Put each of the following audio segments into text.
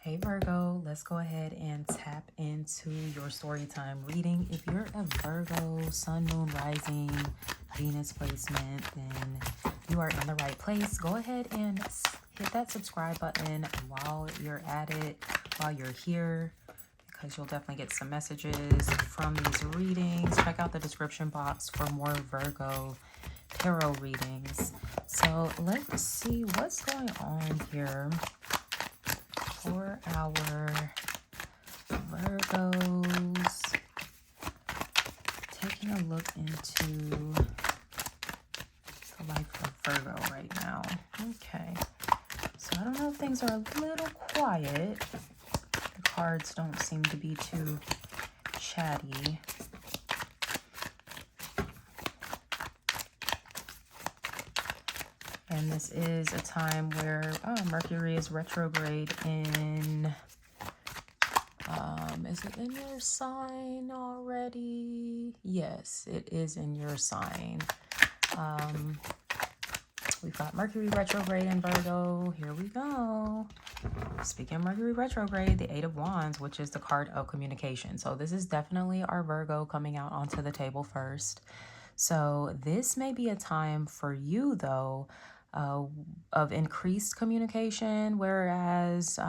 Hey Virgo, let's go ahead and tap into your story time reading. If you're a Virgo, Sun, Moon, Rising, Venus placement, then you are in the right place. Go ahead and hit that subscribe button while you're at it, while you're here, because you'll definitely get some messages from these readings. Check out the description box for more Virgo tarot readings. So let's see what's going on here for our Virgos. Taking a look into the life of Virgo right now. Okay. So I don't know if things are a little quiet. The cards don't seem to be too chatty. And this is a time where Mercury is retrograde in, is it in your sign already? Yes, it is in your sign. We've got Mercury retrograde in Virgo. Here we go. Speaking of Mercury retrograde, the Eight of Wands, which is the card of communication. So this is definitely our Virgo coming out onto the table first. So this may be a time for you, though, of increased communication, whereas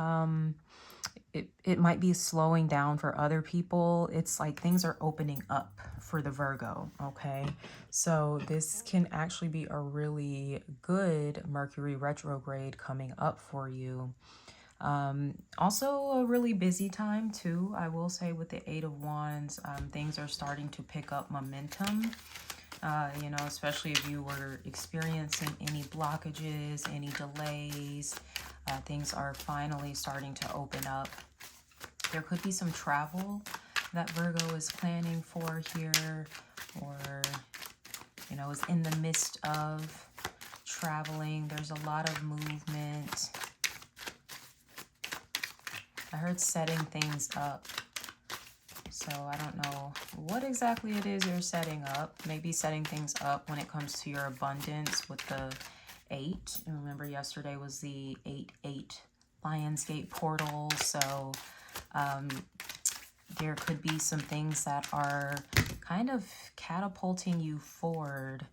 it might be slowing down for other people. It's like things are opening up for the Virgo, okay? So this can actually be a really good Mercury retrograde coming up for you. Also a really busy time too, I will say, with the Eight of Wands. Things are starting to pick up momentum. You know, especially if you were experiencing any blockages, any delays, things are finally starting to open up. There could be some travel that Virgo is planning for here, or, you know, is in the midst of traveling. There's a lot of movement. I heard setting things up. So I don't know what exactly it is you're setting up. Maybe setting things up when it comes to your abundance with the 8. And remember, yesterday was the 8-8 Lionsgate portal. So there could be some things that are kind of catapulting you forward.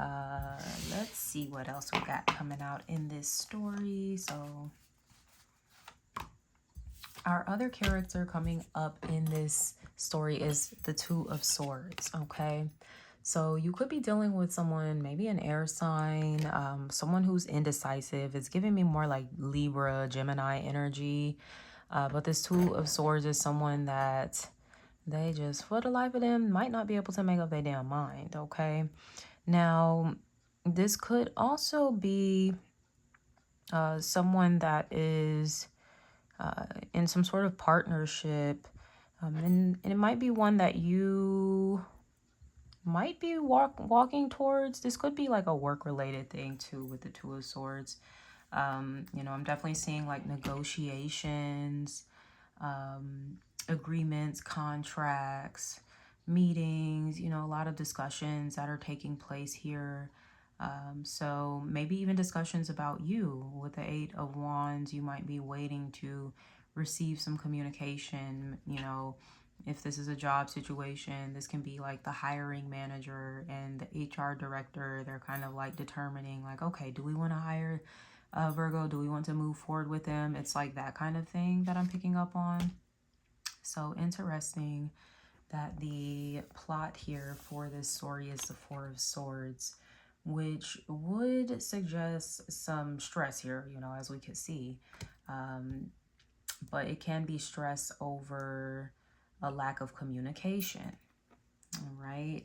Let's see what else we got coming out in this story. So our other character coming up in this story is the Two of Swords, okay? So you could be dealing with someone, maybe an air sign, someone who's indecisive. It's giving me more like Libra, Gemini energy. But this Two of Swords is someone that they just, for the life of them, might not be able to make up their damn mind, okay? Now, this could also be someone that is in some sort of partnership, and it might be one that you might be walking towards. This could be like a work-related thing too with the Two of Swords. You know, I'm definitely seeing like negotiations, agreements, contracts, meetings, you know, a lot of discussions that are taking place here. So maybe even discussions about you. With the Eight of Wands, you might be waiting to receive some communication. You know, if this is a job situation, this can be like the hiring manager and the HR director. They're kind of like determining like, okay, do we want to hire Virgo? Do we want to move forward with them? It's like that kind of thing that I'm picking up on. So interesting that the plot here for this story is the Four of Swords, which would suggest some stress here, you know, as we could see. But it can be stress over a lack of communication, all right?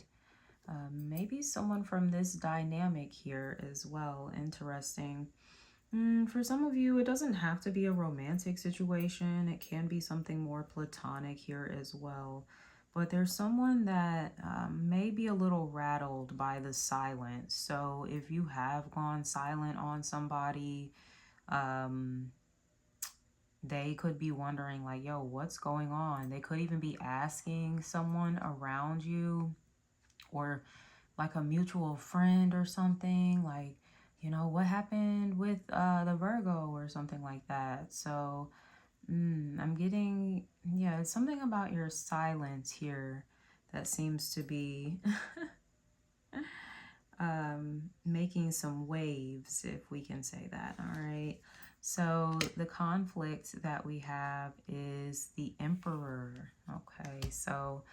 Maybe someone from this dynamic here as well. Interesting. For some of you, it doesn't have to be a romantic situation. It can be something more platonic here as well. But there's someone that may be a little rattled by the silence. So if you have gone silent on somebody, they could be wondering like, yo, what's going on? They could even be asking someone around you, or like a mutual friend or something, like, you know, what happened with the Virgo or something like that. So I'm getting, yeah, it's something about your silence here that seems to be making some waves, if we can say that. All right. So the conflict that we have is the Emperor. Okay. So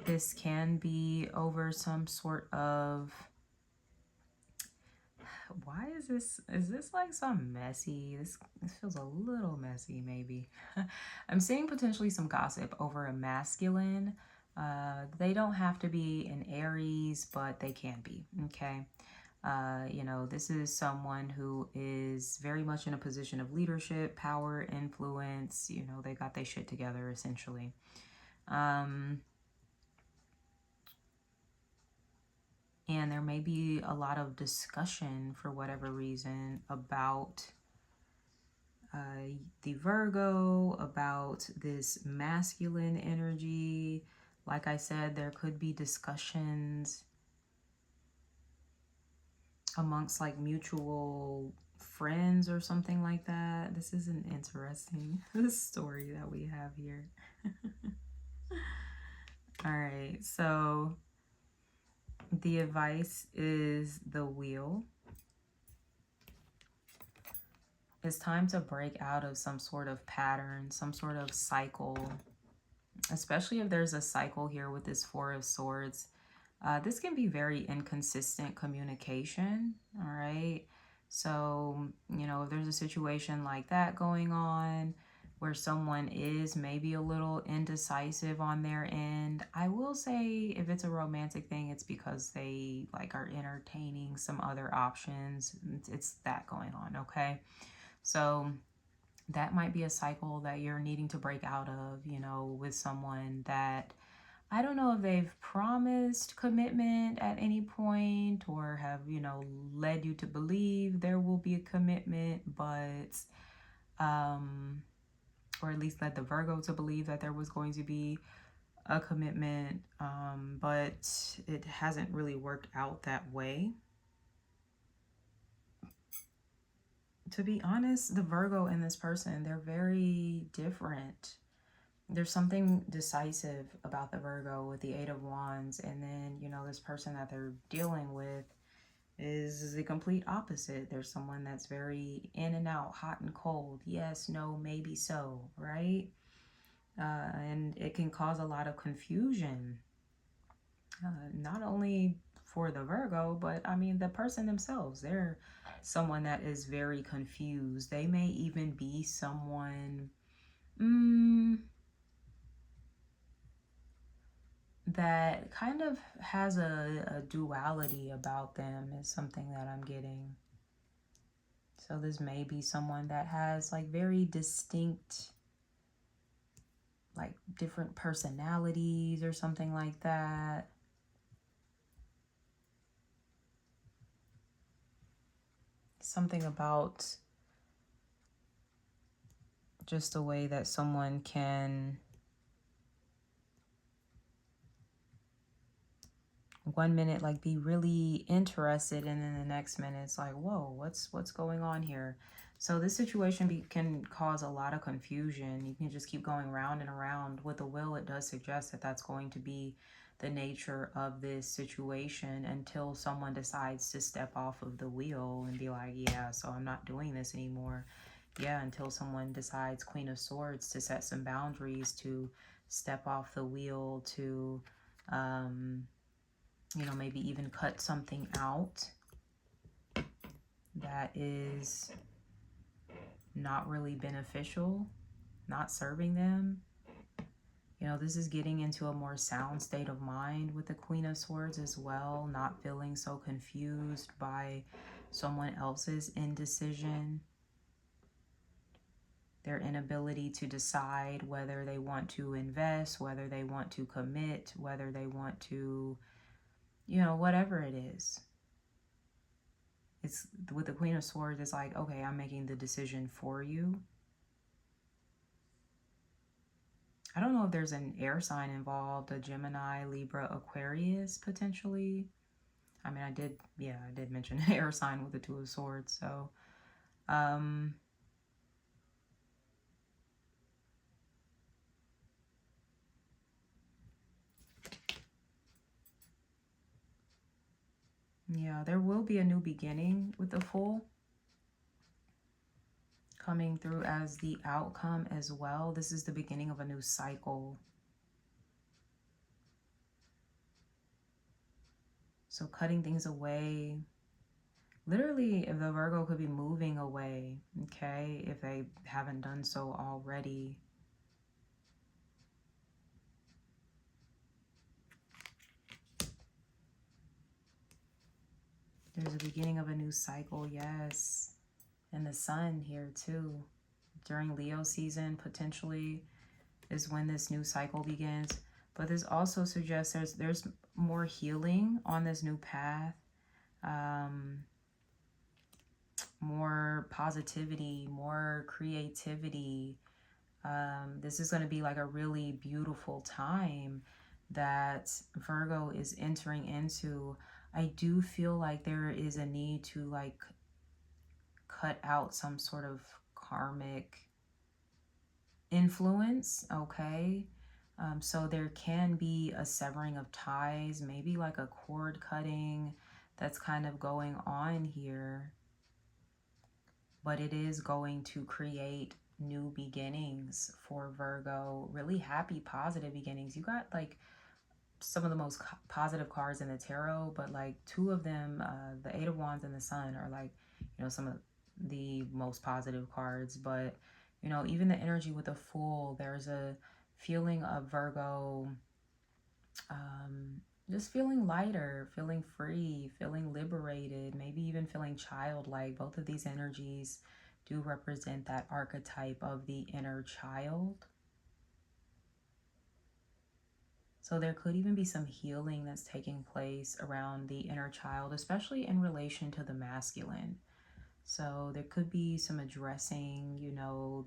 this can be over some sort of, why is this like some messy, this feels a little messy maybe. I'm seeing potentially some gossip over a masculine. They don't have to be an Aries, but they can be. Okay. You know, this is someone who is very much in a position of leadership, power, influence. You know, they got their shit together essentially. And there may be a lot of discussion for whatever reason about the Virgo, about this masculine energy. Like I said, there could be discussions amongst like mutual friends or something like that. This is an interesting story that we have here. All right, so the advice is the wheel. It's time to break out of some sort of pattern, some sort of cycle, especially if there's a cycle here with this Four of Swords. This can be very inconsistent communication, all right? So, you know, if there's a situation like that going on where someone is maybe a little indecisive on their end, I will say if it's a romantic thing, it's because they like are entertaining some other options. It's that going on, okay? So that might be a cycle that you're needing to break out of, you know, with someone that I don't know if they've promised commitment at any point or have, you know, led you to believe there will be a commitment, but, or at least led the Virgo to believe that there was going to be a commitment, but it hasn't really worked out that way. To be honest, the Virgo and this person, they're very different. There's something decisive about the Virgo with the Eight of Wands, and then, you know, this person that they're dealing with is the complete opposite. There's someone that's very in and out, hot and cold, yes, no, maybe so, right? And it can cause a lot of confusion, not only for the Virgo, but I mean the person themselves. They're someone that is very confused. They may even be someone that kind of has a duality about them, is something that I'm getting. So this may be someone that has like very distinct, like different personalities or something like that. Something about just the way that someone can one minute like be really interested, and then the next minute it's like, whoa, what's going on here? So this situation can cause a lot of confusion. You can just keep going round and around. With the will, it does suggest that that's going to be the nature of this situation until someone decides to step off of the wheel and be like, yeah, so I'm not doing this anymore. Yeah, until someone decides, Queen of Swords, to set some boundaries, to step off the wheel, to you know, maybe even cut something out that is not really beneficial, not serving them. You know, this is getting into a more sound state of mind with the Queen of Swords as well, not feeling so confused by someone else's indecision, their inability to decide whether they want to invest, whether they want to commit, whether they want to, you know, whatever it is. It's with the Queen of Swords, it's like, okay, I'm making the decision for you. I don't know if there's an air sign involved, a Gemini, Libra, Aquarius, potentially. I mean, I did mention an air sign with the Two of Swords. So, Yeah, there will be a new beginning with the Fool coming through as the outcome as well. This is the beginning of a new cycle. So cutting things away. Literally, if the Virgo could be moving away, okay, if they haven't done so already. There's a beginning of a new cycle, yes. And the sun here too. During Leo season, potentially, is when this new cycle begins. But this also suggests there's more healing on this new path. More positivity, more creativity. This is going to be like a really beautiful time that Virgo is entering into. I do feel like there is a need to like cut out some sort of karmic influence, okay? So there can be a severing of ties, maybe like a cord cutting that's kind of going on here. But it is going to create new beginnings for Virgo. Really happy, positive beginnings. You got like some of the most positive cards in the tarot, but like two of them, the Eight of Wands and the Sun, are like, you know, some of the most positive cards. But, you know, even the energy with the Fool, there's a feeling of Virgo just feeling lighter, feeling free, feeling liberated, maybe even feeling childlike. Both of these energies do represent that archetype of the inner child. So there could even be some healing that's taking place around the inner child, especially in relation to the masculine. So there could be some addressing, you know,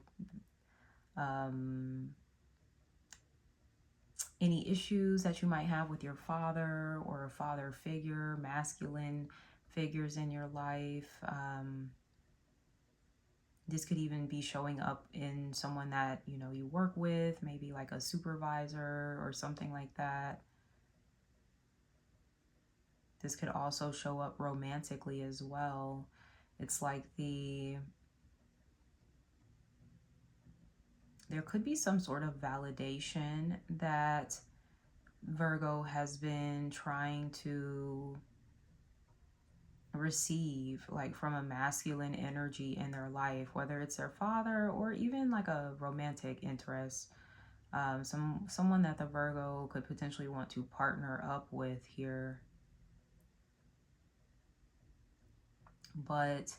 any issues that you might have with your father or a father figure, masculine figures in your life. This could even be showing up in someone that, you know, you work with, maybe like a supervisor or something like that. This could also show up romantically as well. It's like there could be some sort of validation that Virgo has been trying to receive, like from a masculine energy in their life, whether it's their father or even like a romantic interest. Someone that the Virgo could potentially want to partner up with here. But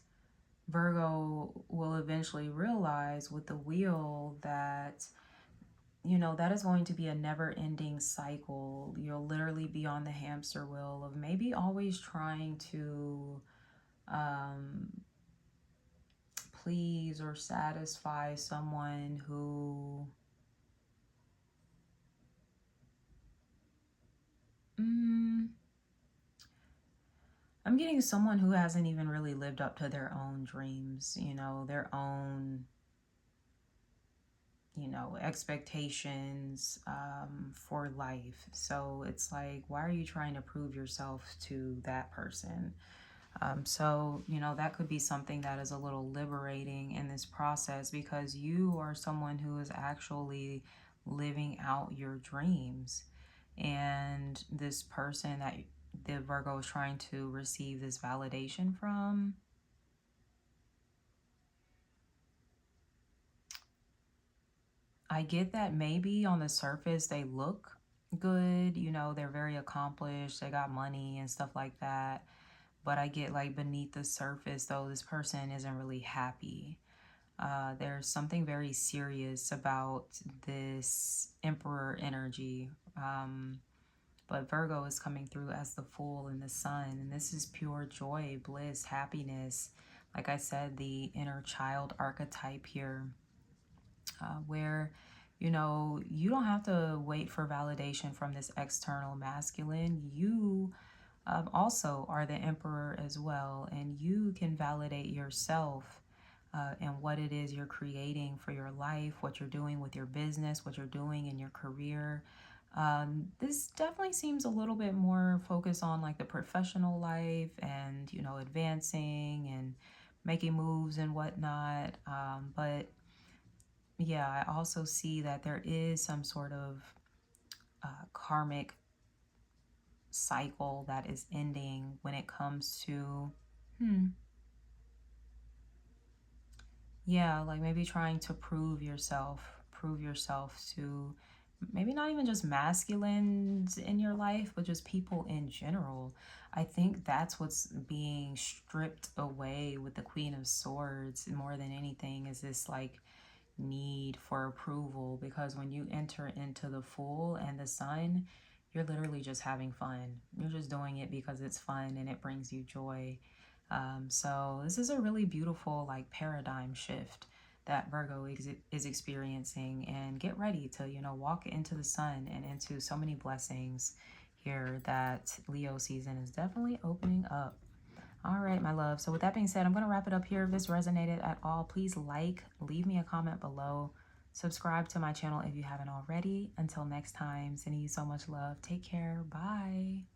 Virgo will eventually realize with the wheel that, you know, that is going to be a never-ending cycle. You'll literally be on the hamster wheel of maybe always trying to please or satisfy someone who I'm getting someone who hasn't even really lived up to their own dreams, you know, their own, you know, expectations for life. So it's like, why are you trying to prove yourself to that person? So, you know, that could be something that is a little liberating in this process, because you are someone who is actually living out your dreams. And this person that the Virgo is trying to receive this validation from, I get that maybe on the surface they look good, you know, they're very accomplished, they got money and stuff like that. But I get like beneath the surface, though, this person isn't really happy. There's something very serious about this Emperor energy. But Virgo is coming through as the Fool and the Sun. And this is pure joy, bliss, happiness. Like I said, the inner child archetype here, where, you know, you don't have to wait for validation from this external masculine. You also are the Emperor as well, and you can validate yourself and what it is you're creating for your life, what you're doing with your business, what you're doing in your career. This definitely seems a little bit more focused on like the professional life and, you know, advancing and making moves and whatnot. But yeah, I also see that there is some sort of karmic cycle that is ending when it comes to, hmm, yeah, like maybe trying to prove yourself to maybe not even just masculines in your life, but just people in general. I think that's what's being stripped away with the Queen of Swords more than anything, is this like need for approval, because when you enter into the Fool and the Sun, you're literally just having fun. You're just doing it because it's fun and it brings you joy. So this is a really beautiful like paradigm shift that Virgo is experiencing, and get ready to, you know, walk into the sun and into so many blessings here that Leo season is definitely opening up. All right, my love. So with that being said, I'm going to wrap it up here. If this resonated at all, please like, leave me a comment below, subscribe to my channel if you haven't already. Until next time, sending you so much love. Take care. Bye.